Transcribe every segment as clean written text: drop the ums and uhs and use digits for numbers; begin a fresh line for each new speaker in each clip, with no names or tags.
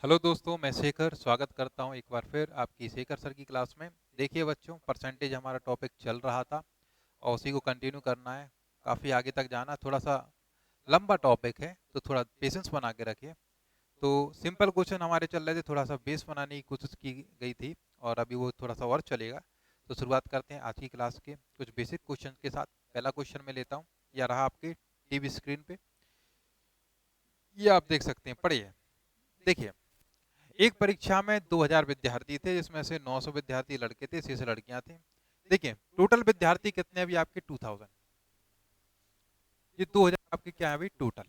Hello दोस्तों, मैं शेखर स्वागत करता हूं एक बार फिर आपकी शेखर सर की क्लास में। देखिए बच्चों, परसेंटेज हमारा टॉपिक चल रहा था और उसी को कंटिन्यू करना है। काफ़ी आगे तक जाना, थोड़ा सा लंबा टॉपिक है तो थोड़ा पेशेंस बना के रखिए। तो सिंपल क्वेश्चन हमारे चल रहे थे, थोड़ा सा बेस बनाने की कोशिश की गई थी और अभी वो थोड़ा सा और चलेगा। तो शुरुआत करते हैं आज की क्लास के कुछ बेसिक क्वेश्चन के साथ। पहला क्वेश्चन मैं लेता हूँ, यह रहा आपके टीवी स्क्रीन पे, ये आप देख सकते हैं, पढ़िए। देखिए, एक परीक्षा में 2000 विद्यार्थी थे, जिसमें से 900 विद्यार्थी लड़के थे, शेष लड़कियां थी। देखिए, टोटल विद्यार्थी कितने अभी आपके 2000, ये 2000 आपके क्या है अभी टोटल।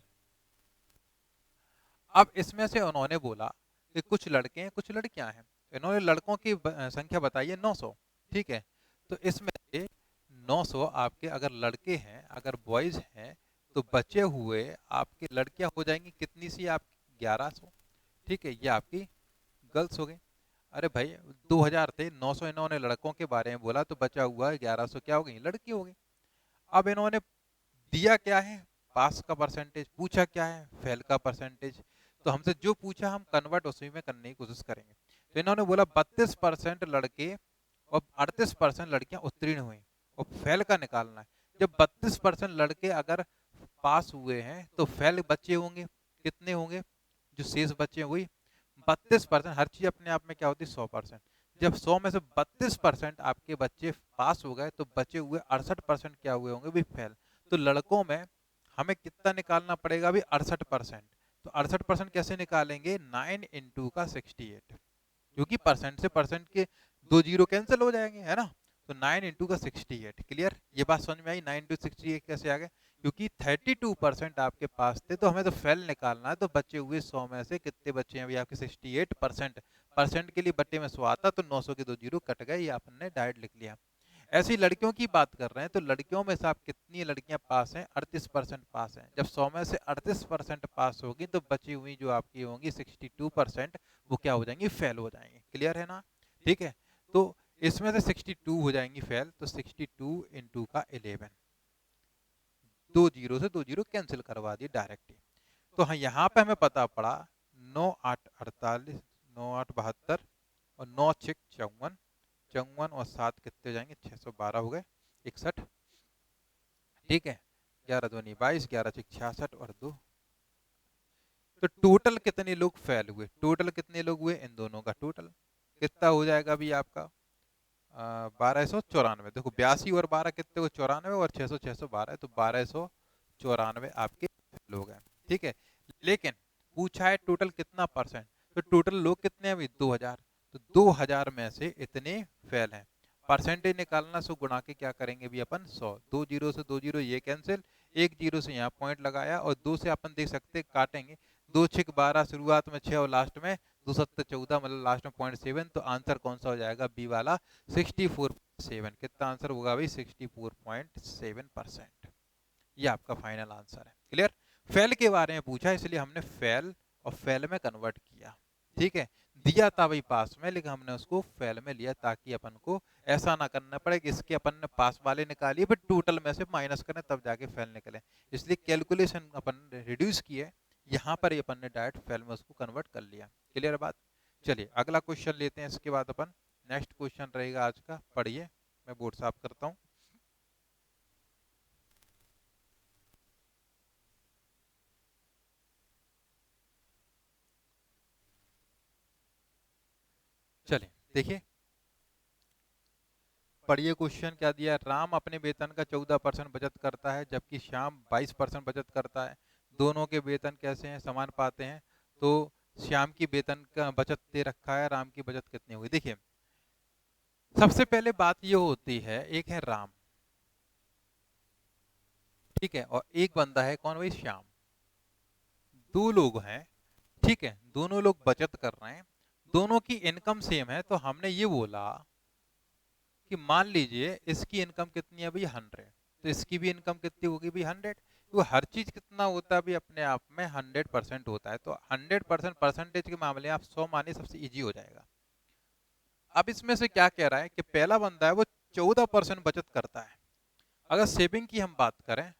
अब इसमें से उन्होंने बोला कि कुछ लड़के हैं कुछ लड़कियां हैं, इन्होंने लड़कों की संख्या बताई है 900। ठीक है, तो इसमें से 900 आपके अगर लड़के हैं, अगर बॉयज हैं, तो बचे हुए आपके लड़कियां हो जाएंगी कितनी सी आपकी 1100। ठीक है, ये आपकी गर्ल्स हो गई। अरे भाई, 2000 थे, 900 इन्होंने लड़कों के बारे में बोला, तो बचा हुआ 1100 क्या हो गई, लड़की हो गई। अब इन्होंने दिया क्या है, पास का परसेंटेज, पूछा क्या है, फेल का परसेंटेज। तो हमसे जो पूछा हम कन्वर्ट उसी में करने की कोशिश करेंगे। तो इन्होंने बोला 32% लड़के और 38% लड़कियां उत्तीर्ण हुई और फेल का निकालना है। जब 32% लड़के अगर पास हुए हैं तो फेल बच्चे होंगे कितने होंगे, जो शेष बच्चे हैं वही 32%। हर चीज अपने आप में क्या होती है, 100%। जब 100 में से 32% आपके बच्चे पास हो गए तो बचे हुए 68% क्या हुए होंगे भी फेल। तो लड़कों में हमें कितना निकालना पड़ेगा अभी, 68%। तो 68% कैसे निकालेंगे, 9 इंटू का 68, क्योंकि परसेंट से परसेंट के दो जीरो कैंसिल हो जाएंगे, है ना। तो 9 इंटू का 68, क्लियर। ये बात समझ में आई, 9 इंटू 68 कैसे आ गए, क्योंकि 32% आपके पास थे तो हमें तो फेल निकालना है। तो बचे हुए 100 में से कितने बचे हैं अभी आपके, 68%। परसेंट के लिए बट्टे में 100 आता तो 900 के दो जीरो कट गए, ये आपने डायरेक्ट लिख लिया। ऐसी लड़कियों की बात कर रहे हैं, तो लड़कियों में से आप कितनी लड़कियां पास हैं, 38% पास हैं। जब 100 में से 38% पास होगी तो बची हुई जो आपकी होंगी 62%, वो क्या हो जाएंगी, फेल हो जाएंगी। क्लियर है ना। ठीक है, तो इसमें से 62 हो जाएंगी फेल, तो 62 इंटू का 11, दो जीरो से दो जीरो कैंसिल करवा दिए डायरेक्ट ही। तो हाँ, यहाँ पे हमें पता पड़ा 9 8 48, 9 8 72 और 9 6 54, 54 और 7 कितने हो जाएंगे, 612 हो गए, 61। ठीक है, 11 दूनी 22, 11 6 66 और दो। तो टोटल कितने लोग फेल हुए, टोटल कितने लोग हुए, इन दोनों का टोटल कितना हो जाएगा अभी आपका, 1294। देखो, 82 और 12 कितने को, 94, और 600 612 है, तो 1294 आपके लोग हैं। ठीक है, लेकिन पूछा है टोटल कितना परसेंट, तो टोटल लोग कितने हैं अभी 2000। तो 2000 में से इतने फेल हैं। परसेंटेज निकालना, सो गुणा के क्या करेंगे भी अपन 100, दो जीरो से दो जीरो ये कैंसिल, एक जीरो से यहाँ पॉइंट लगाया और दो से अपन देख सकते काटेंगे, 2 6 12, शुरुआत में 6 और लास्ट में 2 7 14, मतलब लास्ट में 0.7। तो आंसर कौन सा हो जाएगा, बी वाला 64.7। कितना आंसर होगा भाई, 64.7%। ये आपका फाइनल आंसर है। क्लियर। फेल के बारे में पूछा इसलिए हमने फेल और फेल में कन्वर्ट किया। ठीक है, दिया था भाई पास में, लेकिन हमने उसको फेल में लिया ताकि अपन को ऐसा ना करना पड़े कि इसके अपन ने पास वाले निकालिए फिर टोटल में से माइनस करें तब जाके फेल निकले। इसलिए कैलकुलेशन अपन रिड्यूस किए, यहाँ पर ही अपन ने डायरेक्ट फेल में उसको कन्वर्ट कर लिया। क्लियर बात। चलिए अगला क्वेश्चन लेते हैं, इसके बाद अपन नेक्स्ट क्वेश्चन रहेगा आज का, पढ़िए। मैं बोर्ड साफ करता हूँ। चलिए देखिए, पढ़िए क्वेश्चन क्या दिया है। राम अपने वेतन का 14% बचत करता है जबकि श्याम 22% बचत करता है। दोनों के वेतन कैसे हैं, समान पाते हैं। तो श्याम की वेतन का बचत दे रखा है, राम की बचत कितनी हुई। देखिए, सबसे पहले बात ये होती है, एक है राम, ठीक है, और एक बंदा है कौन, भाई श्याम। दो लोग हैं, ठीक है, दोनों लोग बचत कर रहे हैं, दोनों की इनकम सेम है। तो हमने ये बोला कि मान लीजिए इसकी इनकम कितनी है भाई 100, तो इसकी भी इनकम कितनी होगी भाई 100। तो हर चीज कितना होता है भाई, अपने आप में 100% होता है। तो 100% परसेंटेज के मामले में आप 100 मानिए, सबसे इजी हो जाएगा। अब इसमें से क्या कह रहा है कि पहला बंदा है वो 14% बचत करता है। अगर सेविंग की हम बात करें,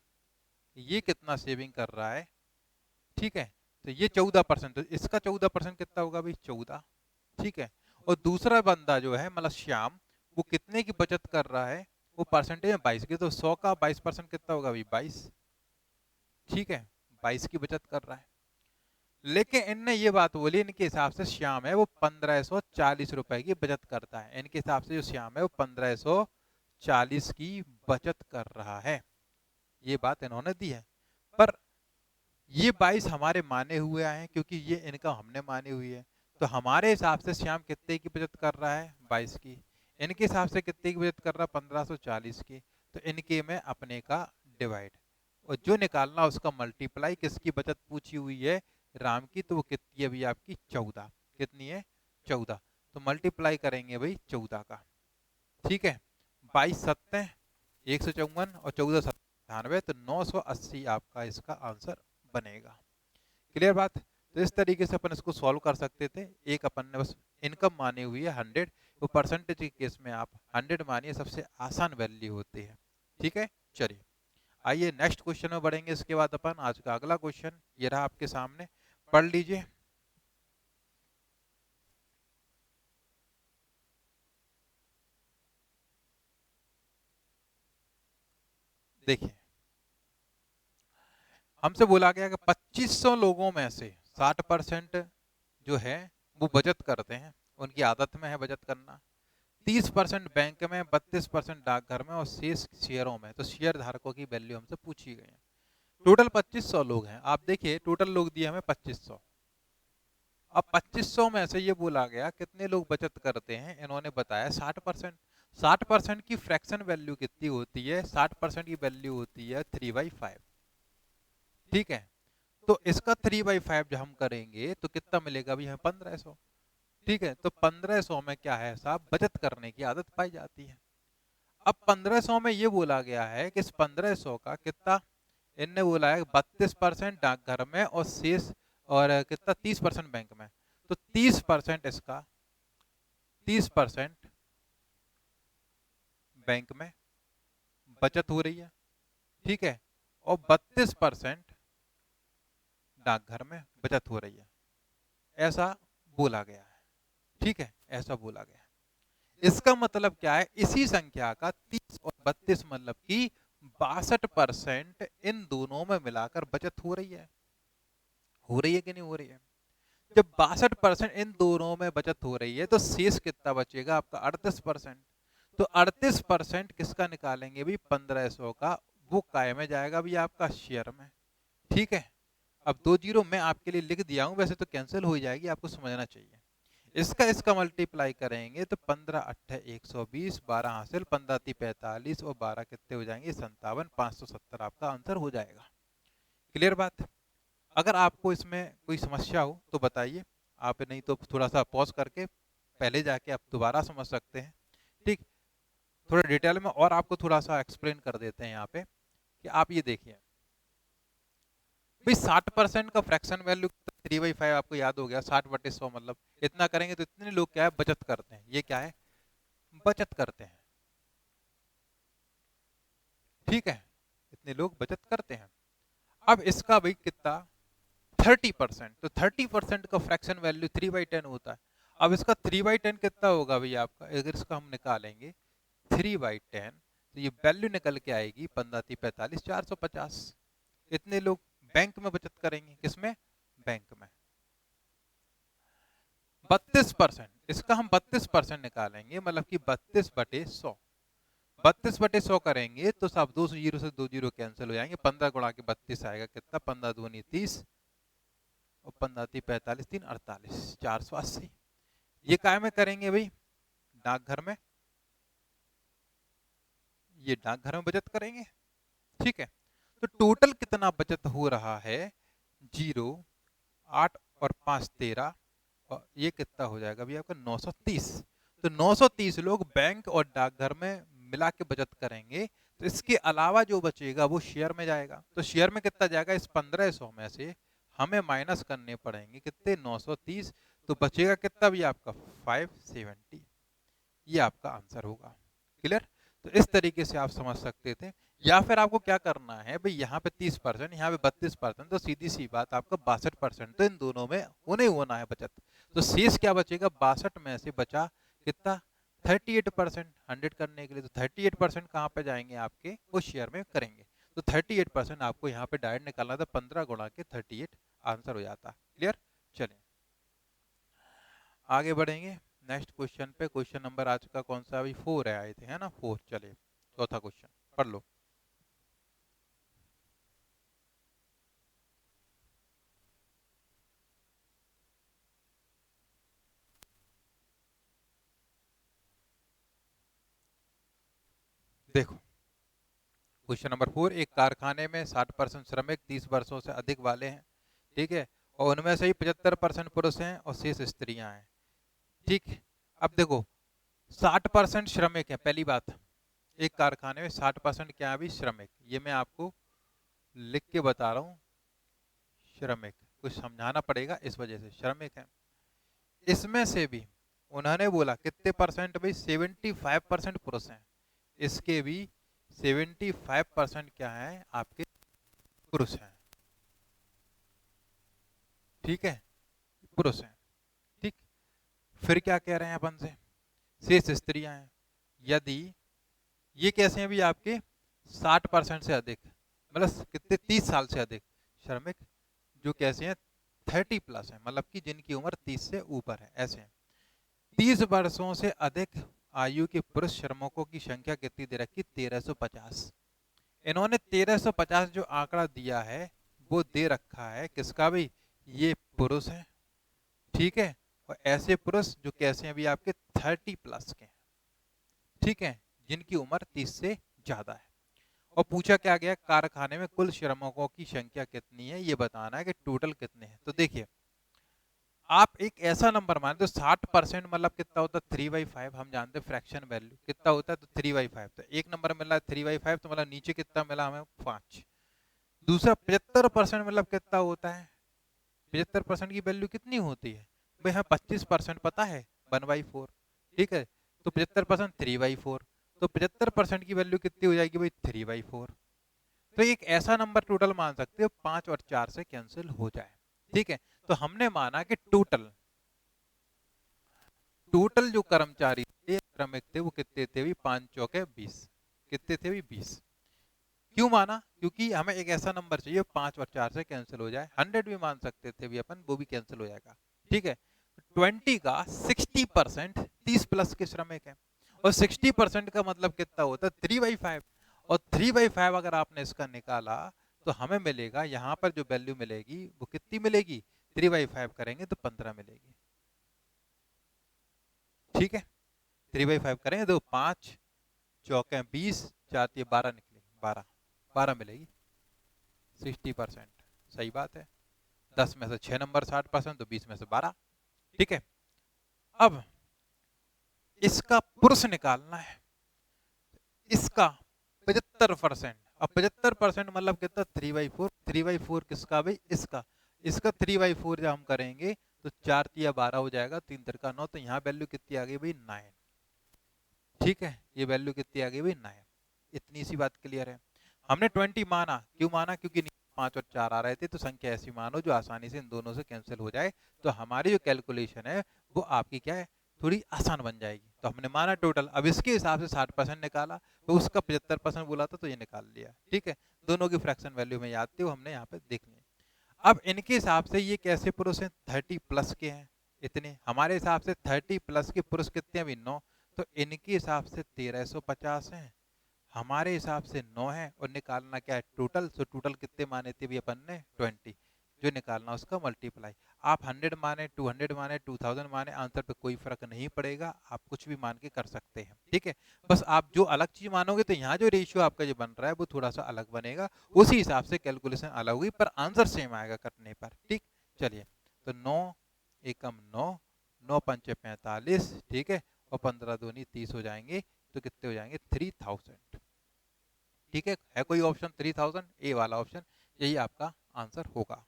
ये कितना सेविंग कर रहा है, ठीक है, तो ये 14%, तो इसका 14% कितना होगा भाई 14, ठीक है। और दूसरा बंदा जो है मतलब श्याम, वो कितने की बचत कर रहा है, वो परसेंटेज में 22 की, तो 100 का 22% कितना होगा भाई 22, ठीक है, 22 की बचत कर रहा है। लेकिन इनने ये बात बोली, इनके हिसाब से श्याम है वो 1540 रुपए की बचत करता है, इनके हिसाब से जो श्याम है वो 1540 की बचत कर रहा है, ये बात इन्होंने दी है। पर ये 22 हमारे माने हुए आए हैं, क्योंकि ये इनका हमने मानी हुई है, तो हमारे हिसाब से श्याम कितने की बचत कर रहा है 22 की, इनके हिसाब से कितने की बचत कर रहा है 1540 की, तो इनके में अपने का डिवाइड, और जो निकालना उसका मल्टीप्लाई, किसकी बचत पूछी हुई है राम की, तो वो कितनी है भाई आपकी 14, कितनी है 14, तो मल्टीप्लाई करेंगे भाई 14 का, ठीक है, 22 सत्ते 154 और 14 97, तो 980 आपका इसका आंसर बनेगा। क्लियर बात। तो इस तरीके से अपन इसको सॉल्व कर सकते थे। एक अपन ने बस इनकम मानी हुई है 100, वो परसेंटेज के केस में आप 100 मानिए, सबसे आसान वैल्यू होती है, ठीक है। चलिए आइए नेक्स्ट क्वेश्चन में बढ़ेंगे, इसके बाद अपन आज का अगला क्वेश्चन ये रहा आपके सामने, पढ़ लीजिए। देखिए हमसे बोला गया कि 2500 लोगों में से 60% जो है वो बचत करते हैं, उनकी आदत में है बचत करना, 30% बैंक में, 32% डाकघर में और शेष शेयरों में, तो शेयर धारकों की वैल्यू हमसे पूछी गई है। टोटल 2500 लोग हैं, आप देखिए टोटल लोग दिए हमें 2500, अब 2500 में से ये बोला गया कितने लोग बचत करते हैं, इन्होंने बताया 60%। 60% की फ्रैक्शन वैल्यू कितनी होती है, 60% की वैल्यू होती है 3/5, ठीक है। तो इसका 3/5 जब हम करेंगे तो कितना मिलेगा अभी हमें 1500, ठीक है। तो 1500 में क्या है साहब, बचत करने की आदत पाई जाती है। अब 1500 में ये बोला गया है कि इस 1500 का कितना, इनने बोला है 32% डाकघर में और शेष, और कितना 30% बैंक में, तो 30% इसका, 30% बैंक में बचत हो रही है, ठीक है, और 32% डाकघर में बचत हो रही है, ऐसा बोला गया है, ठीक है, ऐसा बोला गया है। इसका मतलब क्या है, इसी संख्या का 30 और 32 मतलब कि 62% इन दोनों में मिलाकर बचत हो रही है कि नहीं हो रही है। जब 62% इन दोनों में बचत हो रही है तो शेष कितना बचेगा आपका 38%, तो 38% किसका निकालेंगे भी 1500 का, वो काय में जाएगा भी आपका शेयर में, ठीक है। अब 2 जीरो मैं आपके लिए लिख दिया हूं, वैसे तो कैंसिल हो जाएगी, आपको समझना चाहिए। इसका मल्टीप्लाई करेंगे तो 15 8 120, 12 हासिल, 15 × 45 और 12 कितने हो जाएंगे 57, 570 आपका आंसर हो जाएगा। क्लियर बात। अगर आपको इसमें कोई समस्या हो तो बताइए आप, नहीं तो थोड़ा सा पॉज करके पहले जाके आप दोबारा समझ सकते हैं, ठीक। थोड़ा डिटेल में और आपको थोड़ा सा एक्सप्लेन कर देते हैं यहाँ पे, कि आप ये देखिए भाई 60% का फ्रैक्शन वैल्यू 3/5 आपको याद हो गया, 60/100 मतलब इतना करेंगे तो इतने लोग क्या है बचत करते हैं, ये क्या है बचत करते हैं, ठीक है, इतने लोग बचत करते हैं। अब इसका भाई कितना 30%, तो 30% का फ्रैक्शन वैल्यू 3/10 होता है। अब इसका 3/10 कितना होगा भैया आपका, अगर इसका हम निकालेंगे 3/10, तो ये वैल्यू निकल के आएगी 15 × 45 450, इतने लोग बैंक में बचत करेंगे, किसमें बैंक में। 32%, इसका हम 32% निकालेंगे, मतलब कि 32/100, 32/100 करेंगे तो साहब 2 जीरो से 2 जीरो कैंसिल हो जाएंगे, 15 गुणा के 32 आएगा कितना, 15 दूनी 30 और 15 × 45 3 48, 480। ये काय में करेंगे भाई डाकघर में, ये डाकघर में बचत करेंगे, ठीक है। तो टोटल कितना बचत हो रहा है 0 8 और 5 13, और ये कितना हो जाएगा भैया आपका 930, तो 930 लोग बैंक और डाकघर में मिला के बचत करेंगे, तो इसके अलावा जो बचेगा वो शेयर में जाएगा, तो शेयर में कितना जाएगा, इस 1500 में से हमें माइनस करने पड़ेंगे कितने 930, तो बचेगा कितना भी आपका 570, ये आपका आंसर होगा। क्लियर। तो इस तरीके से आप समझ सकते थे या फिर आपको क्या करना है भाई, यहाँ पे 30%, यहाँ पे 32%, तो सीधी सी बात आपका 62%, तो इन दोनों में होने ही होना है बचत। तो शेष क्या बचेगा, 62 में से बचा कितना, 38%। 100 करने के लिए तो 38% कहाँ पे जाएंगे, आपके उस शेयर में करेंगे। तो 38% आपको यहाँ पे डायरेक्ट निकालना था, 15 गुणा के 38 आंसर हो जाता। क्लियर। चलिए आगे बढ़ेंगे नेक्स्ट क्वेश्चन पे। क्वेश्चन नंबर आज का कौन सा, अभी 4 है आए थे, है ना, 4। चलिए चौथा क्वेश्चन पढ़ लो। देखो क्वेश्चन नंबर 4, एक कारखाने में 60% श्रमिक 30 वर्षों से अधिक वाले हैं, ठीक है, और उनमें से ही 75% पुरुष हैं और शेष स्त्रियां हैं, ठीक। अब देखो 60% श्रमिक है, पहली बात, एक कारखाने में 60% क्या है अभी, श्रमिक। ये मैं आपको लिख के बता रहा हूँ, श्रमिक कुछ समझाना पड़ेगा इस वजह से, श्रमिक है। इसमें से भी उन्होंने बोला कितने परसेंट भाई, 75% पुरुष हैं, इसके भी 75% क्या है आपके पुरुष हैं, ठीक है, पुरुष हैं, ठीक। फिर क्या कह रहे हैं अपन से, शेष स्त्रियां हैं। यदि ये कैसे हैं भी आपके 60% से अधिक, मतलब कितने, 30 साल से अधिक श्रमिक, जो कैसे हैं 30+ है, मतलब कि जिनकी उम्र 30 से ऊपर है, ऐसे हैं। 30 वर्षों से अधिक आयु के पुरुष श्रमिकों की संख्या कितनी दे रखी, 1350। इन्होंने 1350 जो आंकड़ा दिया है वो दे रखा है किसका भी, ये पुरुष है, ठीक है, और ऐसे पुरुष जो कैसे हैं अभी आपके 30+ के हैं, ठीक है, जिनकी उम्र 30 से ज्यादा है। और पूछा क्या गया, कारखाने में कुल श्रमिकों की संख्या कितनी है, ये बताना है कि टोटल कितने हैं। तो देखिए आप एक ऐसा नंबर मान दो, 60% मतलब कितना होता है, 3/5, हम जानते हैं फ्रैक्शन वैल्यू कितना होता है, तो 3/5, तो एक नंबर मिला है 3/5, तो मतलब नीचे कितना मिला हमें, 5। दूसरा 75% मतलब कितना होता है, 75% की वैल्यू कितनी होती है भाई, हमें 25% पता है, 1/4, ठीक है, तो 75% 3/4, तो 75% की वैल्यू कितनी हो जाएगी भाई, 3/4। तो एक ऐसा नंबर टोटल मान सकते हो 5 और 4 से कैंसिल हो जाए, ठीक है। तो हमने माना कि टोटल टोटल जो कर्मचारी थे, श्रमिक थे, वो कितने थे भी, 5 चौके 20, कितने थे भी, 20। क्यों माना, क्योंकि हमें एक ऐसा नंबर चाहिए 5 और 4 से कैंसिल हो जाए। 100 भी मान सकते थे भी अपन, वो भी कैंसिल हो जाएगा, ठीक है। 20 का 60% 30+ के श्रमिक है, और 60% का मतलब कितना होता है, 3/5, और 3/5 अगर आपने इसका निकाला तो हमें मिलेगा, यहाँ पर जो वैल्यू मिलेगी वो कितनी मिलेगी, 3/5 करेंगे तो 15 मिलेगी, ठीक है। 3/5 करेंगे तो 5 चौके 20, 4 ये 12 निकलेगी, 12, 12 मिलेगी, 60%, सही बात है। 10 में से 6 नंबर 60%, तो 20 में से 12, ठीक है। अब इसका पुरुष निकालना है, इसका 75%। अब 75% मतलब कितना, 3/4, 3/4 किसका भाई, इसका, इसका 3/4 जब हम करेंगे तो 4 तिया 12 हो जाएगा, 3 तिरका 9, तो यहाँ वैल्यू कितनी आ गई भाई, 9, ठीक है, ये वैल्यू कितनी आ गई भाई, 9। इतनी सी बात क्लियर है। हमने 20 माना, क्यों माना, क्योंकि 5 और 4 आ रहे थे, तो संख्या ऐसी मानो जो आसानी से इन दोनों से कैंसिल हो जाए, तो हमारी जो कैलकुलेशन है वो आपकी क्या है, थोड़ी आसान बन जाएगी। तो हमने माना टोटल, अब इसके हिसाब से 60% निकाला, तो उसका 75% बोला था तो ये निकाल लिया, ठीक है। दोनों की फ्रैक्शन वैल्यू में याद थी, वो हमने यहाँ पे देख ली। अब इनके हिसाब से ये कैसे पुरुष हैं, 30+ के हैं, इतने। हमारे हिसाब से 30+ के पुरुष कितने हैं अभी, 9, तो इनके हिसाब से 1350 हैं, हमारे हिसाब से 9 है, और निकालना क्या है टोटल, सो टोटल कितने माने थे भी अपन ने, 20, जो निकालना उसका मल्टीप्लाई। आप 100 माने, 200 माने, 2000 माने, आंसर पे कोई फर्क नहीं पड़ेगा, आप कुछ भी मान के कर सकते हैं, ठीक है। बस आप जो अलग चीज मानोगे तो यहाँ जो रेशियो आपका जो बन रहा है वो थोड़ा सा अलग बनेगा, उसी हिसाब से कैलकुलेशन अलग होगी, पर आंसर सेम आएगा करने पर, ठीक। चलिए, तो 9 एकम 9, 9 पंचे 45, ठीक है, और 15 दूनी 30 हो जाएंगे, तो कितने हो जाएंगे, 3000, ठीक है कोई ऑप्शन 3000, ए वाला ऑप्शन, यही आपका आंसर होगा।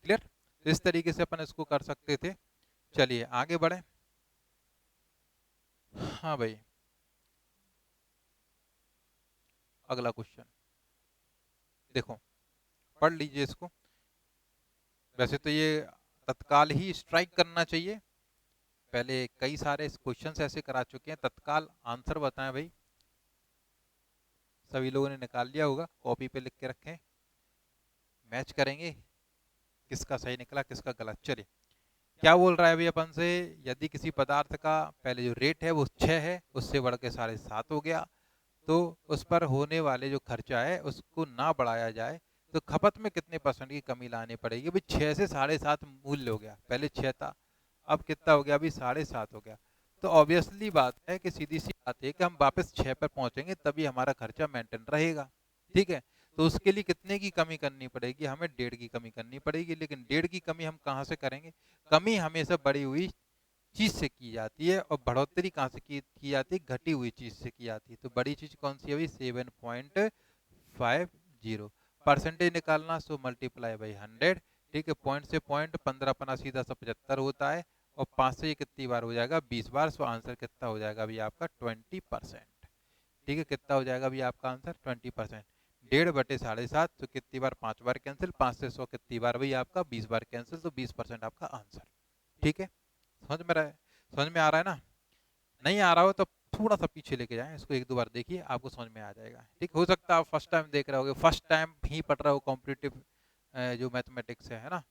क्लियर। तो इस तरीके से अपन इसको कर सकते थे। चलिए आगे बढ़े। हाँ भाई, अगला क्वेश्चन, देखो पढ़ लीजिए इसको। वैसे तो ये तत्काल ही स्ट्राइक करना चाहिए, पहले कई सारे क्वेश्चंस ऐसे करा चुके हैं। तत्काल आंसर बताएं भाई, सभी लोगों ने निकाल लिया होगा, कॉपी पे लिख के रखें, मैच करेंगे किसका सही निकला किसका गलत। चलिए क्या बोल रहा है अभी अपन से, यदि किसी पदार्थ का पहले जो रेट है वो 6 है, उससे बढ़ के 7.5 हो गया, तो उस पर होने वाले जो खर्चा है उसको ना बढ़ाया जाए तो खपत में कितने परसेंट की कमी लानी पड़ेगी। भाई 6 से 7.5 मूल्य हो गया, पहले 6 था, अब कितना हो गया, अभी 7.5 हो गया। तो ऑब्वियसली बात है कि सीधी सी बात है कि हम वापस 6 पर पहुंचेंगे तभी हमारा खर्चा मेंटेन रहेगा। ठीक है, तो उसके लिए कितने की कमी करनी पड़ेगी, हमें 1.5 की कमी करनी पड़ेगी। लेकिन 1.5 की कमी हम कहाँ से करेंगे, कमी हमेशा बढ़ी हुई चीज से की जाती है, और बढ़ोतरी कहाँ से की जाती है, घटी हुई चीज से की जाती है। तो बड़ी चीज कौन सी है भाई, 7.50 परसेंटेज निकालना, सो मल्टीप्लाई बाई 100। ठीक है, पॉइंट से पॉइंट 15 पना सीधा सा 75 होता है, और 5 से ये कितनी बार हो जाएगा, 20 बार। सो आंसर कितना हो जाएगा अभी आपका 20%। ठीक है, कितना हो जाएगा अभी आपका आंसर 20%। 1.5/7.5 तो कितनी बार, 5 बार कैंसिल, 5 से 100 कितनी बार भाई आपका 20 बार कैंसिल, तो 20% आपका आंसर। ठीक है, समझ में रहा है, समझ में आ रहा है ना। नहीं आ रहा हो तो थोड़ा सा पीछे लेके जाएं इसको, एक दो बार देखिए आपको समझ में आ जाएगा। ठीक, हो सकता है आप फर्स्ट टाइम देख रहे होगे, फर्स्ट टाइम ही पढ़ रहे हो कॉम्पिटिटिव जो मैथमेटिक्स है ना,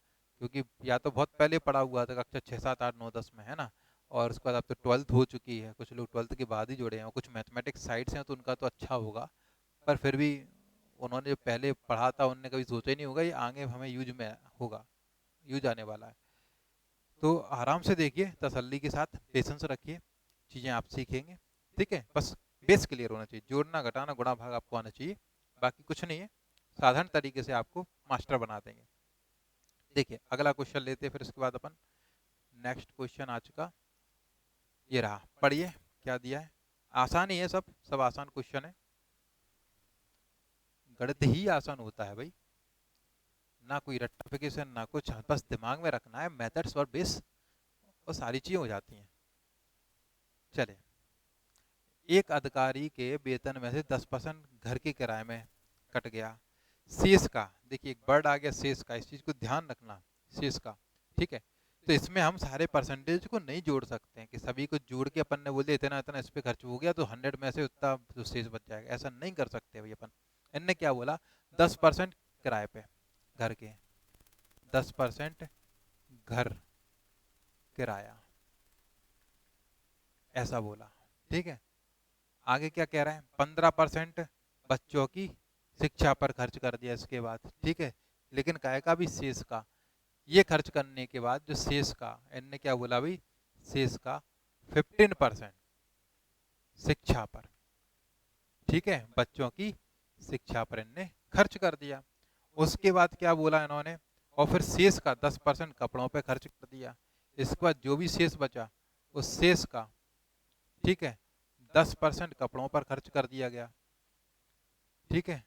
क्योंकि या तो बहुत पहले पढ़ा हुआ था कक्षा 6 7 8 9 10 में, है ना, और उसके बाद अब तो 12th हो चुकी है, कुछ लोग 12th के बाद ही जुड़े हैं, और कुछ मैथमेटिक्स साइड्स हैं तो उनका तो अच्छा होगा, पर फिर भी उन्होंने जो पहले पढ़ा था उनने कभी सोचा ही नहीं होगा ये आगे हमें यूज में होगा, यूज आने वाला है। तो आराम से देखिए, तसल्ली के साथ पेशेंस रखिए, चीज़ें आप सीखेंगे। ठीक है, बस बेस क्लियर होना चाहिए, जोड़ना घटाना गुणा भाग आपको आना चाहिए, बाकी कुछ नहीं है, साधारण तरीके से आपको मास्टर बना देंगे। देखिए अगला क्वेश्चन लेते हैं, फिर उसके बाद अपन नेक्स्ट क्वेश्चन आ चुका, ये रहा, पढ़िए क्या दिया है। आसान ही है, सब सब आसान क्वेश्चन है, गणित ही आसान होता है भाई, ना कोई रट्टाफिकेशन ना कुछ, बस दिमाग में रखना है मेथड्स और बेस, और सारी चीज़ें हो जाती हैं। चले, एक अधिकारी के वेतन में से 10% घर के किराए में कट गया, शेष का, देखिए एक वर्ड आ गया शेष का, इस चीज को ध्यान रखना, शेष का। ठीक है, तो इसमें हम सारे परसेंटेज को नहीं जोड़ सकते हैं कि सभी को जोड़ के अपन ने बोल दिया इतना इतना इस पे खर्च हो गया तो 100 में से उतना जो शेष बच जाएगा, ऐसा नहीं कर सकते भाई अपन। इनने क्या बोला, 10% किराए पे घर के, 10% घर किराया, ऐसा बोला। ठीक है, आगे क्या कह रहे हैं, 15% बच्चों की शिक्षा पर खर्च कर दिया इसके बाद। ठीक है, लेकिन काय का भी शेष का, ये खर्च करने के बाद जो शेष का, इनने क्या बोला भाई, शेष का 15% शिक्षा पर। ठीक है, बच्चों की शिक्षा पर इनने खर्च कर दिया। उसके बाद क्या बोला इन्होंने, और फिर शेष का 10% कपड़ों पे खर्च कर दिया। इसके बाद जो भी शेष बचा उस शेष का, ठीक है, 10% कपड़ों पर खर्च कर दिया गया। ठीक है,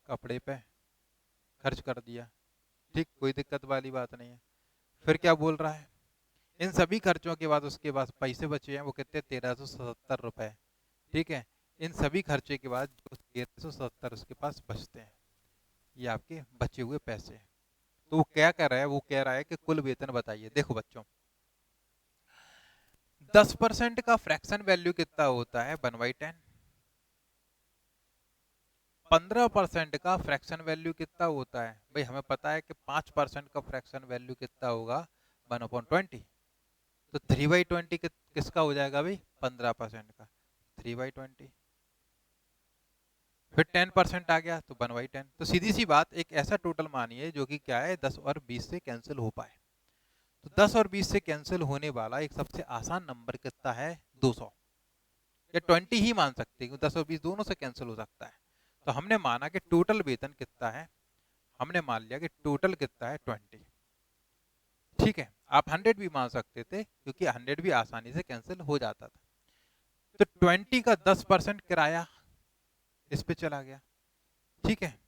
कपड़े पे खर्च कर दिया। ठीक, कोई दिक्कत वाली बात नहीं है। फिर क्या बोल रहा है, इन सभी खर्चों के बाद उसके पास पैसे बचे हैं वो कितने, 1377 रुपए। ठीक है, इन सभी खर्चे के बाद जो 1377 उसके पास बचते हैं, ये आपके बचे हुए पैसे हैं। तो वो क्या कर रहा है, वो कह रहा है कि कुल वेतन बताइए। देखो बच्चों, 10% का फ्रैक्शन वैल्यू कितना होता है, 1/10। 15% का फ्रैक्शन वैल्यू कितना होता है भाई, हमें पता है कि 5% का फ्रैक्शन वैल्यू कितना होगा, 1/20। तो 3/20 किसका हो जाएगा भाई, 15% का, 3/20। फिर 10% आ गया तो 1/10। तो सीधी सी बात, एक ऐसा टोटल मानिए जो कि क्या है, 10 और 20 से कैंसिल हो पाए। तो 10 और 20 से कैंसिल होने वाला एक सबसे आसान नंबर कितना है, 200, या 20 ही मान सकते हैं, 10 और 20 दोनों से कैंसिल हो सकता है। तो हमने माना कि टोटल वेतन कितना है, हमने मान लिया कि टोटल कितना है, 20। ठीक है, आप 100 भी मान सकते थे क्योंकि 100 भी आसानी से कैंसिल हो जाता था। तो 20 का 10% किराया इस पे चला गया। ठीक है,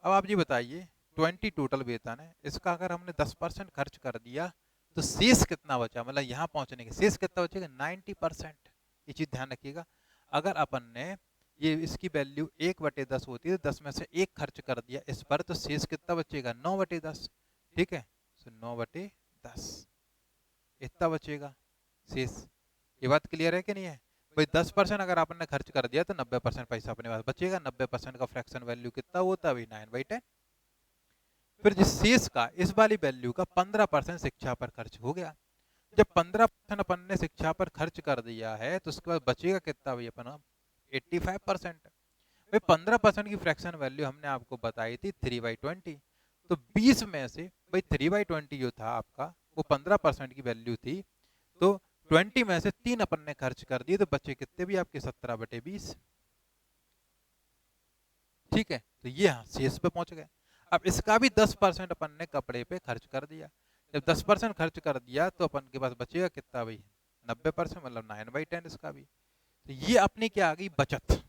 अब आप जी बताइए, 20 टोटल वेतन है, इसका अगर हमने 10% खर्च कर दिया तो शेष कितना बचा, मतलब यहाँ पहुंचने के शेष कितना बचेगा, 90%। ये चीज ध्यान रखिएगा। अगर अपन ने ये इसकी वैल्यू 1/10 होती है, 10 में से 1 खर्च कर दिया इस पर, तो शेष कितना बचेगा? 9/10। ठीक है, तो 9/10 इतना बचेगा शेष। ये बात क्लियर है कि नहीं है भाई? 10% अगर आपने खर्च कर दिया तो 90% पैसा अपने पास बचेगा। 90% का फ्रैक्शन वैल्यू कितना होता है भाई? 9/10। फिर जिस शेष का, इस वाली वैल्यू का 15% शिक्षा पर खर्च हो गया। जब 15% अपन ने शिक्षा पर खर्च कर दिया है तो उसके बाद बचेगा कितना भाई अपना? 85%। भाई 15% की फ्रैक्शन वैल्यू हमने आपको बताई थी 3/20। तो 20 में से भाई 3/20 जो था आपका, वो 15% की वैल्यू थी, तो 20 में से 3 अपन ने खर्च कर दिए, तो बचे कितने भी आपके? 17/20। ठीक है, तो ये हाँ शेष पे पहुंच गए। अब इसका भी 10% अपन ने कपड़े पे खर्च कर दिया। जब 10% खर्च कर दिया तो अपन के पास बचेगा कितना भाई? 90%, मतलब 9/10 इसका भी। तो ये अपनी क्या आ गई? बचत।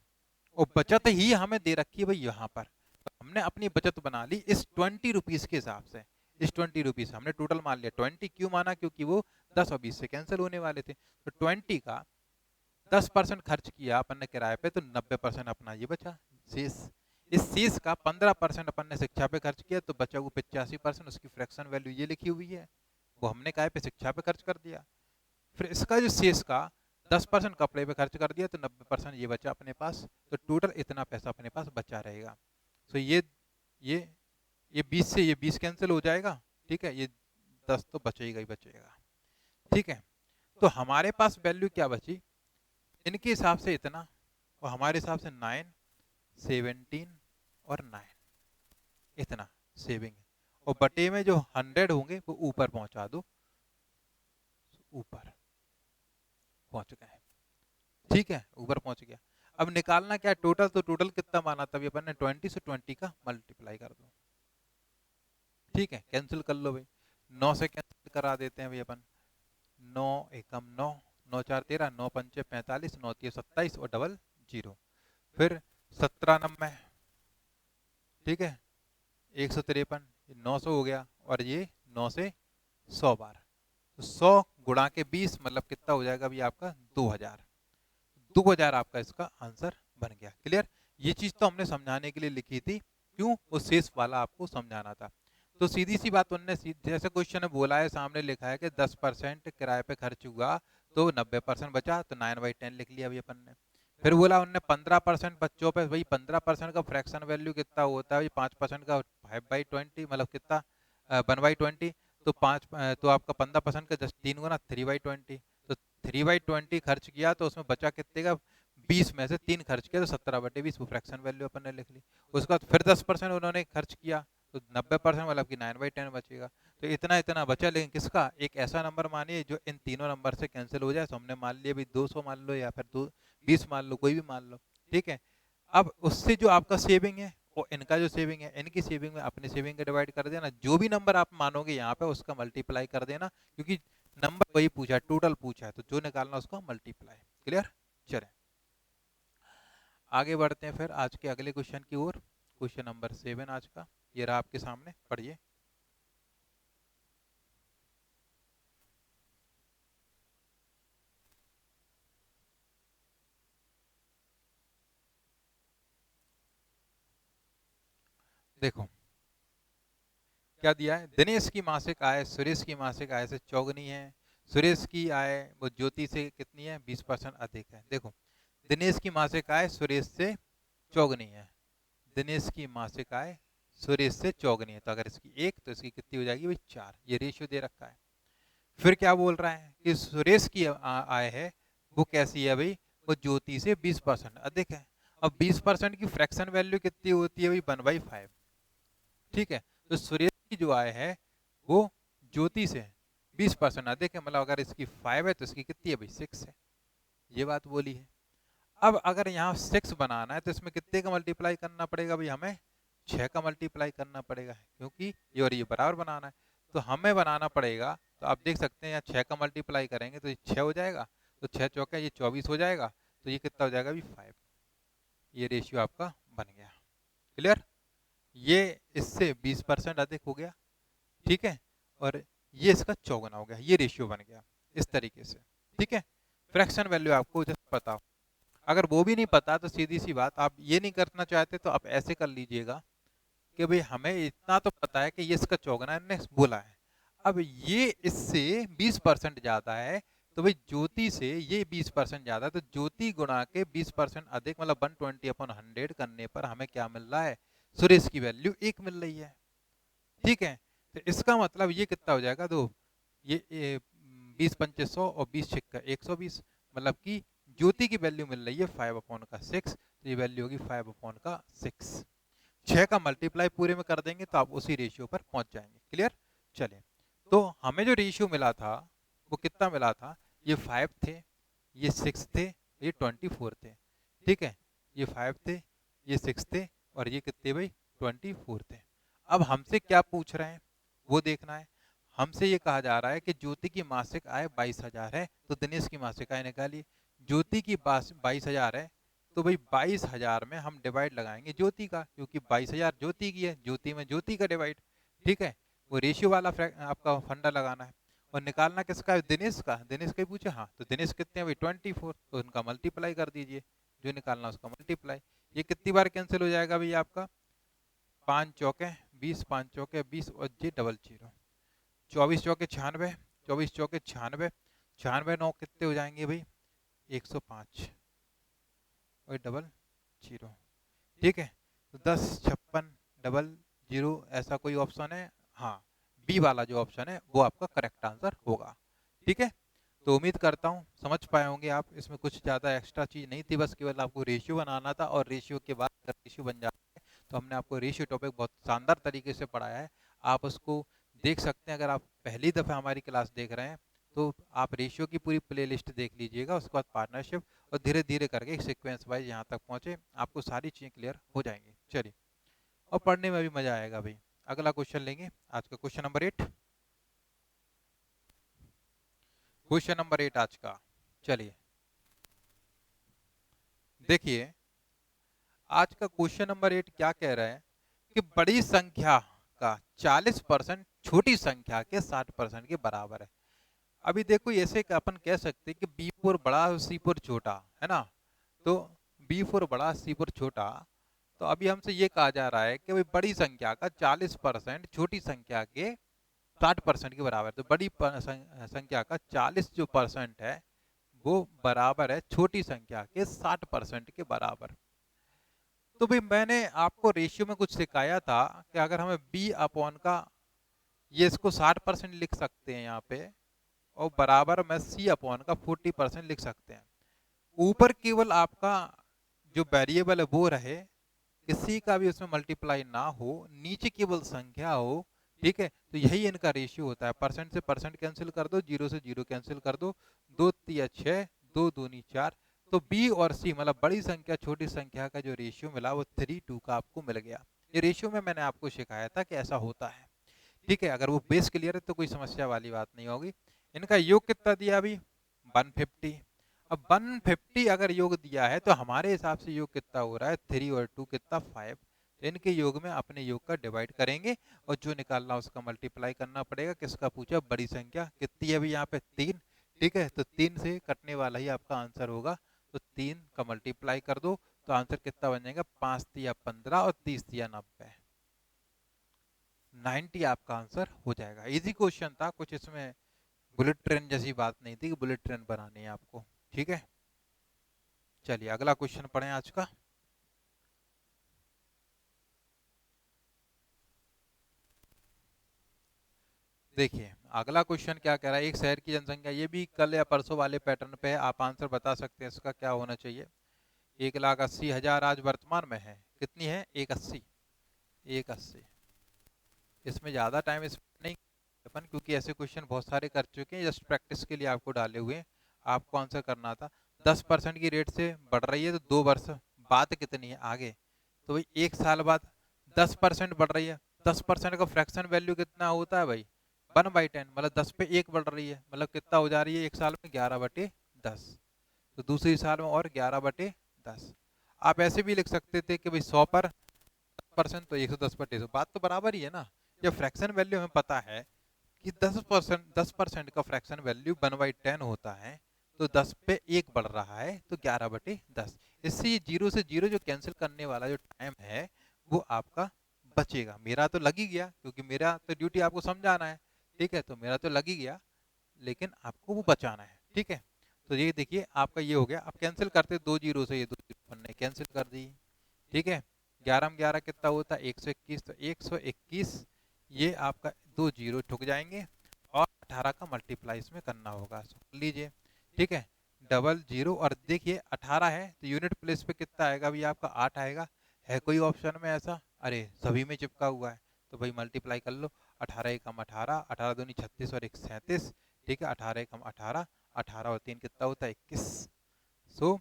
और बचत ही हमें दे रखी है भाई यहाँ पर। तो हमने अपनी बचत बना ली इस 20 रुपीज के हिसाब से। इस 20 रुपीज हमने टोटल मान लिया। 20 क्यों माना? क्योंकि वो 10 और 20 से कैंसिल होने वाले थे। तो 20 का 10% खर्च किया अपन ने किराए पे, तो 90% अपना ये बचा शेष। इस शेष का 15% अपन ने शिक्षा पे खर्च किया, तो बचा वो 85%। उसकी फ्रैक्शन वैल्यू ये लिखी हुई है, वो हमने काय पे? शिक्षा पे खर्च कर दिया। फिर इसका जो शेष का 10% कपड़े पे खर्च कर दिया, तो 90% ये बचा अपने पास। तो टोटल इतना पैसा अपने पास बचा रहेगा। तो ये ये 20 से ये 20 कैंसिल हो जाएगा। ठीक है, ये 10 तो बचेगा ही बचेगा। ठीक है, तो हमारे पास वैल्यू क्या बची? इनके हिसाब से इतना, और हमारे हिसाब से 9, 17 और 9, इतना सेविंग है। और बटे में जो 100 होंगे वो ऊपर पहुंचा दो, ऊपर पहुंच गए। ठीक है, ऊपर पहुंच गया। अब निकालना क्या है? टोटल। तो टोटल कितना माना था अपन ने? 20 से 20 का मल्टीप्लाई कर दो। ठीक है, कैंसिल कर लो भाई। 9 से कैंसिल करा देते हैं भाई अपन। 9 एकम 9, 9 4 13, 9 पंचे 45, 9 3 27 और डबल 0। फिर 17 नंबर, ठीक है, 153, 900 हो गया। और ये 9 से 100 बार, तो 100 गुणा के 20 मतलब कितना हो जाएगा भी आपका? 2000। 2000 आपका इसका आंसर बन गया। क्लियर? ये चीज तो हमने समझाने के लिए लिखी थी। क्यों? वो शेष वाला आपको समझाना था। तो सीधी सी बात उनने जैसे क्वेश्चन में बोला है, सामने लिखा है कि 10% किराए पे खर्च हुआ तो 90% बचा, तो 9/10 लिख लिया अभी अपन ने। फिर बोला उनने 15% बच्चों पे, भाई 15% का फ्रैक्शन वैल्यू कितना होता है? 5% का 5/20 मतलब कितना? 1/20। तो 5 तो आपका 15% का जस्ट 3 गुना 3/20। तो 3/20 खर्च किया, तो उसमें बचा कितने का? 20 में से 3 खर्च किया, तो 17/20 वो फ्रैक्शन वैल्यू अपन ने लिख ली। उसके बाद फिर 10% उन्होंने खर्च किया, तो 90% मतलब कि 9/10 बचेगा। तो इतना इतना बचा, लेकिन किसका? एक ऐसा नंबर मानिए जो इन तीनों नंबर से कैंसिल हो जाए। तो हमने मान लिया भी 200 मान लो, या फिर 20 मान लो, कोई भी मान लो। ठीक है, अब उससे जो आपका सेविंग है और इनका जो सेविंग है, इनकी सेविंग में अपनी सेविंग का डिवाइड कर देना। जो भी नंबर आप मानोगे यहाँ पे उसका मल्टीप्लाई कर देना, क्योंकि नंबर वही पूछा है, टोटल पूछा है, तो जो निकालना उसका मल्टीप्लाई। क्लियर? चलें आगे बढ़ते हैं फिर आज के अगले क्वेश्चन की ओर। क्वेश्चन नंबर 7 आज का ये रहा आपके सामने, पढ़िए। देखो क्या दिया है? दिनेश की मासिक आय सुरेश की मासिक आय से चौगुनी है। सुरेश की आय वो ज्योति से कितनी है? 20% अधिक है। देखो, दिनेश की मासिक आय सुरेश से चौगुनी है। दिनेश की मासिक आय सुरेश से चौगुनी है, तो अगर इसकी 1 तो इसकी कितनी हो जाएगी भाई? 4। ये रेशियो दे रखा है। फिर क्या बोल रहा है कि सुरेश की आय है वो कैसी है भाई? वो ज्योति से 20% अधिक है। अब 20% की फ्रैक्शन वैल्यू कितनी होती है भाई? 1/5। ठीक है, तो सुरेश की जो आय है वो ज्योति से 20% अधिक है, मतलब अगर इसकी 5 है तो इसकी कितनी है भाई? 6 है। ये बात बोली है। अब अगर यहाँ 6 बनाना है तो इसमें कितने का मल्टीप्लाई करना पड़ेगा भाई? हमें 6 का मल्टीप्लाई करना पड़ेगा, क्योंकि ये और ये बराबर बनाना है। तो हमें बनाना पड़ेगा, तो आप देख सकते हैं यहाँ 6 का मल्टीप्लाई करेंगे तो ये 6 हो जाएगा, तो 6 चौके ये 24 हो जाएगा, तो ये कितना हो जाएगा भाई? 5। ये रेशियो आपका बन गया। क्लियर? ये इससे 20% अधिक हो गया। ठीक है, और ये इसका चौगुना हो गया। ये रेशियो बन गया इस तरीके से। ठीक है, फ्रैक्शन वैल्यू आपको जस्ट पता हो। अगर वो भी नहीं पता तो सीधी सी बात, आप ये नहीं करना चाहते तो आप ऐसे कर लीजिएगा कि भाई हमें इतना तो पता है कि ये इसका चौगुना ने बोला है, अब ये इससे 20% ज्यादा है, तो भाई ज्योति से ये 20% ज्यादा है, तो ज्योति गुणा के 20% अधिक मतलब 120/100 करने पर हमें क्या मिल रहा है, सुरेश की वैल्यू 1 मिल रही है। ठीक है, तो इसका मतलब ये कितना हो जाएगा, दो ये 20 × 5 = 100 और 20 × 6 = 120, मतलब कि ज्योति की वैल्यू मिल रही है 5/6, तो ये वैल्यू होगी 5/6। 6 का मल्टीप्लाई पूरे में कर देंगे तो आप उसी रेशियो पर पहुंच जाएंगे। क्लियर? चलिए, तो हमें जो रेशियो मिला था वो कितना मिला था, ये 5 थे, ये 6 थे, ये 24 थे। ठीक है, ये 5 थे, ये 6 थे और ये कितने भाई 24 थे। अब हमसे क्या पूछ रहे हैं वो देखना है। हमसे ये कहा जा रहा है कि ज्योति की मासिक आय 22,000 है, तो दिनेश की मासिक आय निकालिए। ज्योति की 22,000 है, तो भाई 22,000 में हम डिवाइड लगाएंगे ज्योति का, क्योंकि 22,000 ज्योति की है, ज्योति में ज्योति का डिवाइड। ठीक है, वो रेशियो वाला आपका फंडा लगाना है। और निकालना किसका है, दिनेश का। दिनेश का ही पूछे, हाँ, तो दिनेश कितने हैं भाई 24, तो उनका मल्टीप्लाई कर दीजिए, जो निकालना उसका मल्टीप्लाई। ये कितनी बार कैंसिल हो जाएगा भैया आपका, 5 चौके 20, 5 चौके 20 और जी डबल 0, 24 चौके 96, 24 चौके 96, 96 9 कितने हो जाएंगे भाई 105 और डबल 0। ठीक है, तो 10 56 डबल 0 ऐसा कोई ऑप्शन है, हाँ, बी वाला जो ऑप्शन है वो आपका करेक्ट आंसर होगा। ठीक है, तो उम्मीद करता हूँ समझ पाए होंगे आप, इसमें कुछ ज़्यादा एक्स्ट्रा चीज़ नहीं थी, बस केवल आपको रेशियो बनाना था, और रेशियो के बाद अगर रेशियो बन जाता है तो हमने आपको रेशियो टॉपिक बहुत शानदार तरीके से पढ़ाया है। आप उसको देख सकते हैं, अगर आप पहली दफ़ा हमारी क्लास देख रहे हैं तो आप रेशियो की पूरी प्लेलिस्ट देख लीजिएगा, उसके बाद पार्टनरशिप, और धीरे धीरे करके एक सीक्वेंस वाइज यहाँ तक पहुँचे, आपको सारी चीज़ें क्लियर हो जाएंगी। चलिए, और पढ़ने में भी मज़ा आएगा भाई। अगला क्वेश्चन लेंगे, आज का क्वेश्चन नंबर 8। क्वेश्चन नंबर 8 आज का, चलिए देखिए, आज का क्वेश्चन नंबर 8 क्या कह रहा है कि बड़ी संख्या का 40% छोटी संख्या के 60% के बराबर है। अभी देखो, ऐसे अपन कह सकते हैं कि B4 बड़ा C4 छोटा है ना, तो B4 बड़ा C4 छोटा, तो अभी हमसे ये कहा जा रहा है कि भाई बड़ी संख्या का 40% छोटी संख्या के 60% के बराबर, तो बड़ी संख्या का 40 जो परसेंट है वो बराबर है छोटी संख्या के 60% के बराबर। तो भाई मैंने आपको रेशियो में कुछ सिखाया था कि अगर हमें B अपॉन का, ये इसको 60% लिख सकते हैं यहाँ पे, और बराबर में C अपॉन का 40% लिख सकते हैं। ऊपर केवल आपका जो वेरिएबल है वो रहे, किसी का भी उसमें मल्टीप्लाई ना हो, नीचे केवल संख्या हो। ठीक है, तो यही इनका रेशियो होता है। परसेंट से परसेंट कैंसिल कर दो, जीरो से जीरो कैंसिल कर दो, 2 तिया 6, 2 दूनी 4, तो बी और सी मतलब बड़ी संख्या छोटी संख्या का जो रेशियो मिला वो 3:2 का आपको मिल गया। ये रेशियो में मैंने आपको सिखाया था कि ऐसा होता है। ठीक है, अगर वो बेस क्लियर है तो कोई समस्या वाली बात नहीं होगी। इनका योग कितना दिया अभी 150। अब 150 अगर योग दिया है तो हमारे हिसाब से योग कितना हो रहा है 3 और 2 कितना 5। तो इनके योग में अपने योग का डिवाइड करेंगे और जो निकालना उसका मल्टीप्लाई करना पड़ेगा। किसका पूछा, बड़ी संख्या कितनी है अभी यहाँ पे 3। ठीक है, तो 3 से कटने वाला ही आपका आंसर होगा, तो 3 का मल्टीप्लाई कर दो तो आंसर कितना बन जाएगा 5 तिया 15 और 30 तिया 90, 90 आपका आंसर हो जाएगा। इजी क्वेश्चन था, कुछ इसमें बुलेट ट्रेन जैसी बात नहीं थी कि बुलेट ट्रेन बनानी है आपको। ठीक है, चलिए अगला क्वेश्चन पढ़ें आज का। देखिए अगला क्वेश्चन क्या कह रहा है, एक शहर की जनसंख्या, ये भी कल या परसों वाले पैटर्न पे है, आप आंसर बता सकते हैं इसका क्या होना चाहिए। 1,80,000 आज वर्तमान में है, कितनी है 180, 180। इसमें ज़्यादा टाइम नहीं अपन, क्योंकि ऐसे क्वेश्चन बहुत सारे कर चुके हैं, जस्ट प्रैक्टिस के लिए आपको डाले हुए हैं। आपको आंसर करना था 10% की रेट से बढ़ रही है तो 2 वर्ष बाद कितनी है आगे, तो भाई 1 साल बाद 10% बढ़ रही है। 10% का फ्रैक्शन वैल्यू कितना होता है भाई 1/10, मतलब 10 पे 1 बढ़ रही है, मतलब कितना हो जा रही है एक साल में 11/10, तो दूसरी साल में और 11/10। आप ऐसे भी लिख सकते थे कि भाई 100 पर 10% तो 110/100, बात तो बराबर ही है ना। जब फ्रैक्शन वैल्यू हमें पता है कि 10% का फ्रैक्शन वैल्यू 1/10 होता है, तो 10 पे 1 बढ़ रहा है तो 11/10। इससे ये 0 से 0 जो कैंसिल करने वाला जो टाइम है वो आपका बचेगा। मेरा तो लग ही गया क्योंकि मेरा तो ड्यूटी आपको समझाना है, ठीक है, तो मेरा तो लग ही गया, लेकिन आपको वो बचाना है, ठीक है। तो ये देखिए आपका ये हो गया। अब कैंसिल करते 2 जीरो से, ये 2 जीरो अपन ने कैंसिल कर दी, ठीक है। 11 में 11 कितना होता है 121, तो 121 ये आपका 2 जीरो ठुक जाएंगे और 18 का मल्टीप्लाई इसमें करना होगा, सो कर लीजिए, ठीक है। डबल जीरो और देखिए 18 है तो यूनिट प्लेस पे कितना आएगा अभी आपका 8 आएगा। है कोई ऑप्शन में ऐसा? अरे सभी में चिपका हुआ है, तो भाई मल्टीप्लाई कर लो। 18 एकम 18, 18 दूनी 36 और 1 37, ठीक है। 18 एकम 18, 18 और 3 कितना होता है 21। सो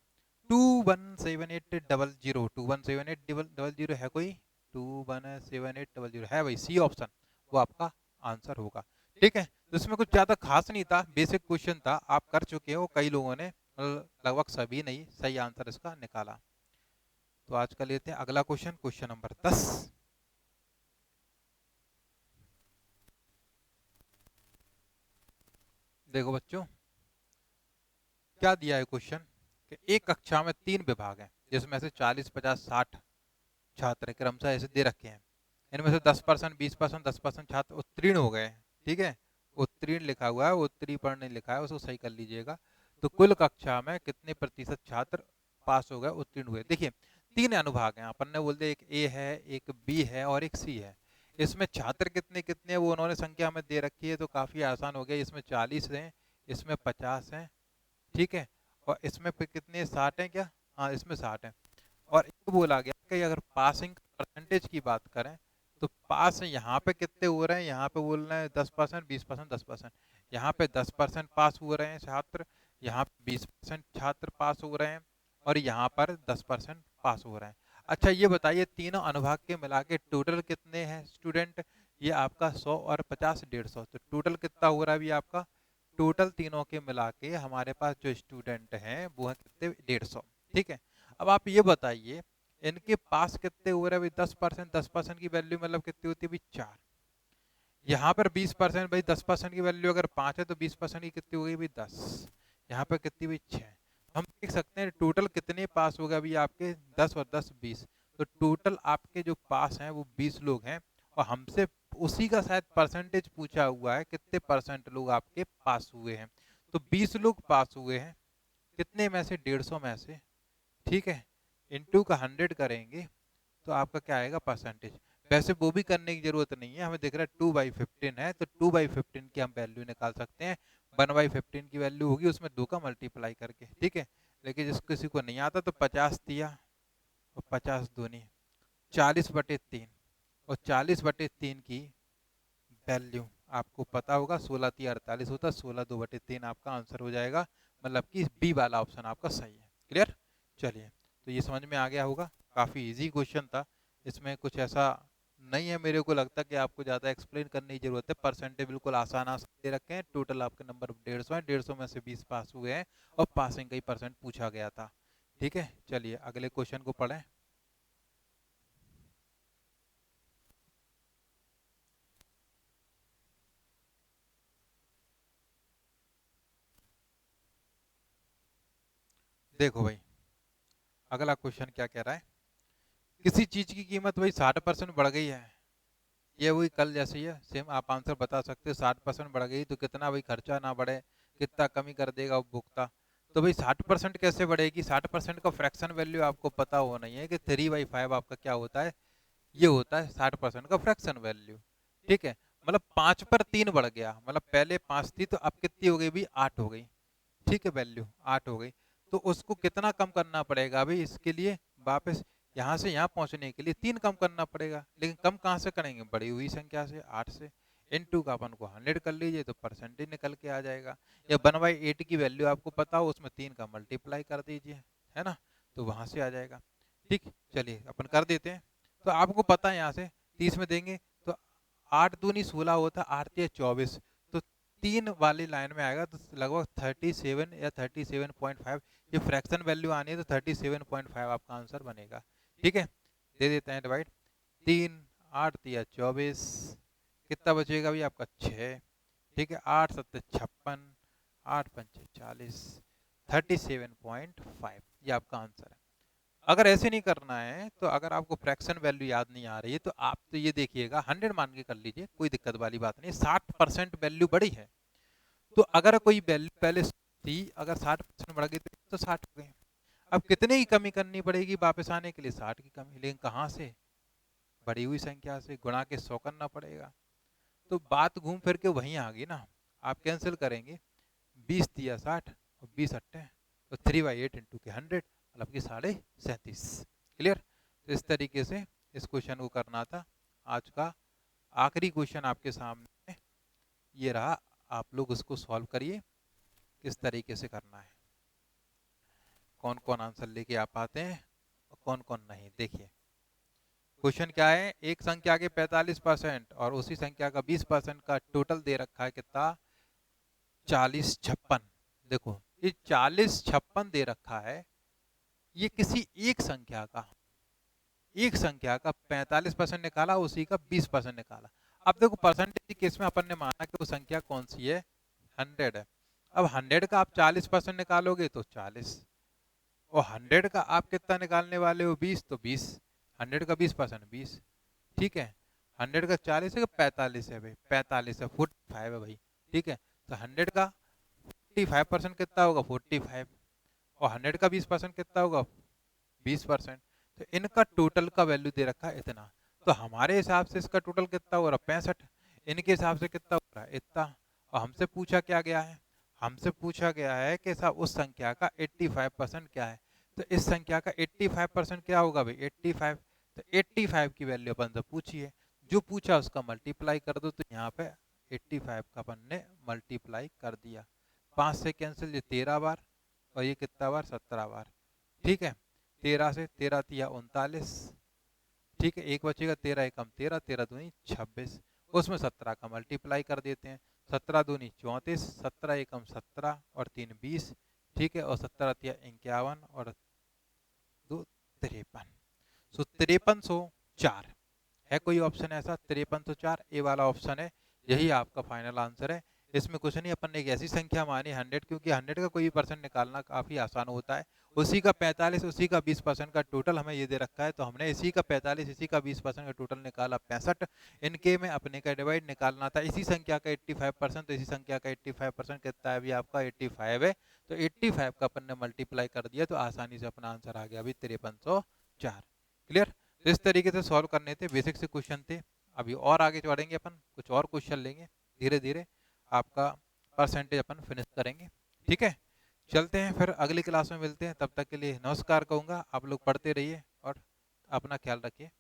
217800, 217800 है कोई? 217800 है भाई, सी ऑप्शन वो आपका आंसर होगा, ठीक है। तो इसमें कुछ ज्यादा खास नहीं था, बेसिक क्वेश्चन था, आप कर चुके हो, कई लोगों ने लगभग सभी नहीं सही आंसर इसका निकाला। तो आज का लेते हैं अगला क्वेश्चन, क्वेश्चन नंबर 10। देखो बच्चों क्या दिया है क्वेश्चन, कि एक कक्षा में 3 विभाग हैं जिसमें से 40, 50, 60 छात्र क्रमशः ऐसे दे रखे हैं। इनमें से 10%, 20%, 10% छात्र उत्तीर्ण हो गए, ठीक है। उत्तीर्ण लिखा हुआ है, उत्तीर्ण नहीं लिखा है, उसको सही कर लीजिएगा। तो कुल कक्षा में कितने प्रतिशत छात्र पास हो गए, उत्तीर्ण हुए? देखिए 3 अनुभाग हैं, अपन ने बोल दिया, एक ए है, एक बी है और एक सी है। इसमें छात्र कितने कितने हैं वो उन्होंने संख्या में दे रखी है, तो काफी आसान हो गया। इसमें 40 हैं, इसमें 50 हैं, ठीक है। और इसमें फिर कितने 60 हैं क्या? हाँ इसमें 60 हैं। और एक बोला गया कि अगर पासिंग परसेंटेज की बात करें तो पास यहाँ पे कितने हो रहे हैं, यहाँ पे बोल रहे हैं 10%, 20%, 10%। यहाँ पे 10% पास हो रहे हैं छात्र, यहाँ पे 20% छात्र पास हो रहे हैं और यहाँ पर 10% पास हो रहे हैं। अच्छा ये बताइए तीनों अनुभाग के मिला के टोटल कितने हैं स्टूडेंट? ये आपका 100 और 50, 150, तो टोटल कितना हो रहा है अभी आपका? टोटल तीनों के मिला के हमारे पास जो स्टूडेंट हैं वो है कितने? 150, ठीक है। अब आप ये बताइए इनके पास कितने हो रहे हैं भाई? 10%, 10% की वैल्यू मतलब कितनी होती है भाई? 4। यहाँ पर 20% भाई, 10% की वैल्यू अगर 5 है तो 20% की कितनी हो गई भाई? 10। यहाँ पर कितनी हुई? 6। हम देख सकते हैं टोटल कितने पास हो गए अभी आपके? 10 और 10 20, तो टोटल आपके जो पास हैं वो 20 लोग हैं। और हमसे उसी का शायद परसेंटेज पूछा हुआ है, कितने परसेंट लोग आपके पास हुए हैं। तो 20 लोग पास हुए हैं, कितने में से? 150 में से, ठीक है। इंटू का 100 करेंगे तो आपका क्या आएगा परसेंटेज। वैसे वो भी करने की जरूरत नहीं है, हमें दिख रहा है 2/15 है, तो 2/15 की हम वैल्यू निकाल सकते हैं। 1/15 की वैल्यू होगी उसमें 2 का मल्टीप्लाई करके, ठीक है। लेकिन जिस किसी को नहीं आता तो 50 दिया और 50 दूनी 40/3, और 40/3 की वैल्यू आपको पता होगा 16×3 = 48 होता है, 16/2/3 आपका आंसर हो जाएगा, मतलब कि बी वाला ऑप्शन आपका सही है। क्लियर? चलिए तो ये समझ में आ गया होगा, काफ़ी इजी क्वेश्चन था, इसमें कुछ ऐसा नहीं है मेरे को लगता कि आपको ज़्यादा एक्सप्लेन करने की जरूरत है। परसेंटेज बिल्कुल आसान आसान दे रखे हैं, टोटल आपके नंबर 150 है, 150 में से 20 पास हुए हैं और पासिंग का ही परसेंट पूछा गया था, ठीक है। चलिए अगले क्वेश्चन को पढ़ें। देखो भाई अगला क्वेश्चन क्या कह रहा है, किसी चीज की कीमत भाई 60% बढ़ गई है, ये वही कल जैसी है सेम, आप आंसर बता सकते हो। 60% बढ़ गई तो कितना भाई खर्चा ना बढ़े, कितना कमी कर देगा उपभोक्ता? तो भाई 60% कैसे बढ़ेगी? 60% का फ्रैक्शन वैल्यू आपको पता होना ही है कि 3/5 आपका क्या होता है, ये होता है 60% का फ्रैक्शन वैल्यू, ठीक है। मतलब 5/3 बढ़ गया, मतलब पहले 5 थी तो अब कितनी हो गई भी? 8 हो गई, ठीक है, वैल्यू 8 हो गई। तो उसको कितना कम करना पड़ेगा अभी इसके लिए? वापस यहाँ से यहाँ पहुंचने के लिए 3 कम करना पड़ेगा, लेकिन कम कहाँ से करेंगे? बड़ी हुई संख्या से, 8 से। इन टू का अपन को 100 कर लीजिए तो परसेंटेज निकल के आ जाएगा। या 1/8 की वैल्यू आपको पता हो, उसमें 3 का मल्टीप्लाई कर दीजिए, है ना, तो वहां से आ जाएगा, ठीक। चलिए अपन कर देते हैं। तो आपको पता है यहाँ से 30 में देंगे तो 8 दूनी 16 होता है, 8 या 24, तो 3 वाली लाइन में आएगा तो लगभग 37 या 37.5, ये फ्रैक्शन वैल्यू आनी है तो 37.5 आपका आंसर बनेगा, ठीक है। दे देते हैं डिवाइड, 3 8 या 24, कितना बचेगा भी आपका? 6, ठीक है। 8 7 56, 8 5 40, 37.5, ये आपका आंसर है। अगर ऐसे नहीं करना है तो अगर आपको फ्रैक्शन वैल्यू याद नहीं आ रही है तो आप तो ये देखिएगा 100 मान के कर लीजिए, कोई दिक्कत वाली बात नहीं। 60% वैल्यू बढ़ी है, तो अगर कोई वैल्यू पहले थी, अगर 60% बढ़ गई तो 60 हो गई। अब कितने की कमी करनी पड़ेगी वापस आने के लिए? 60 की कमी, लेकिन कहाँ से? बढ़ी हुई संख्या से गुणा के 100 करना पड़ेगा। तो बात घूम फिर के वहीं आ गई ना। आप कैंसिल करेंगे, 20 दिया 60 और 20 अट्टे, तो 3/8 इंटू के 100, मतलब कि 37.5। क्लियर? तो इस तरीके से इस क्वेश्चन को करना था। आज का आखिरी क्वेश्चन आपके सामने ये रहा, आप लोग उसको सॉल्व करिए किस तरीके से करना है, कौन कौन आंसर लेके आप आते हैं और कौन कौन नहीं। देखिए क्वेश्चन क्या है, एक संख्या के 45% और उसी संख्या का 20% का टोटल दे रखा है कितना? 4056। देखो ये 4056 दे रखा है, ये किसी एक संख्या का, एक संख्या का 45% निकाला, उसी का 20% निकाला। अब देखो परसेंटेज केस में अपन ने माना कि वो संख्या कौन सी है? 100 है। अब 100 का आप 40% निकालोगे तो 40, और 100 का आप कितना निकालने वाले हो? 20, तो 20, 100 का 20% 20। ठीक है, 100 का 40 है, 45 है भाई, 45 है, 45 है भाई। ठीक है, तो 100 का 45% कितना होगा? 45, और 100 का 20% कितना होगा? 20%। तो इनका टोटल का वैल्यू दे रखा है इतना, तो हमारे हिसाब से इसका टोटल कितना हो रहा है? 65। इनके हिसाब से कितना हो रहा है? इतना। और हमसे पूछा क्या गया है? हमसे पूछा गया है कि साहब उस संख्या का 85% क्या है। तो इस संख्या का 85% क्या होगा भाई? 85। तो 85 की वैल्यू अपन से पूछिए, जो पूछा उसका मल्टीप्लाई कर दो। तो यहाँ पे 85 का अपन ने मल्टीप्लाई कर दिया। 5 से कैंसिल, ये 13 बार, और ये कितना बार? 17 बार। ठीक है, 13 से 13 तिया 39। ठीक है, एक बचेगा, 13 एकम 13, 13 दूनी 26, उसमें 17 का मल्टीप्लाई कर देते हैं। 17 दूनी 34, 17 एकम 17 और 3 20। ठीक है, और 17 तिया 51 और 2 53। सो 5304 है। कोई ऑप्शन ऐसा? 5304 ए वाला ऑप्शन है, यही आपका फाइनल आंसर है। इसमें कुछ नहीं, अपन ने एक ऐसी संख्या मानी 100, क्योंकि 100 का कोई भी परसेंट निकालना काफी आसान होता है। उसी का 45, उसी का 20% का टोटल हमें ये दे रखा है, तो हमने इसी का 45, इसी का 20% का टोटल निकाला 65। इनके में अपने का डिवाइड निकालना था, इसी संख्या का 85%, तो इसी संख्या का 85% कितना है? अभी आपका 85 है, तो 85 का अपन ने मल्टीप्लाई कर दिया, तो आसानी से अपना आंसर आ गया अभी 5304। क्लियर? तो इस तरीके से सॉल्व करने थे, बेसिक से क्वेश्चन थे। अभी और आगे बढ़ेंगे, अपन कुछ और क्वेश्चन लेंगे, धीरे धीरे आपका परसेंटेज अपन फिनिश करेंगे। ठीक है, चलते हैं फिर, अगली क्लास में मिलते हैं। तब तक के लिए नमस्कार कहूँगा। आप लोग पढ़ते रहिए और अपना ख्याल रखिए।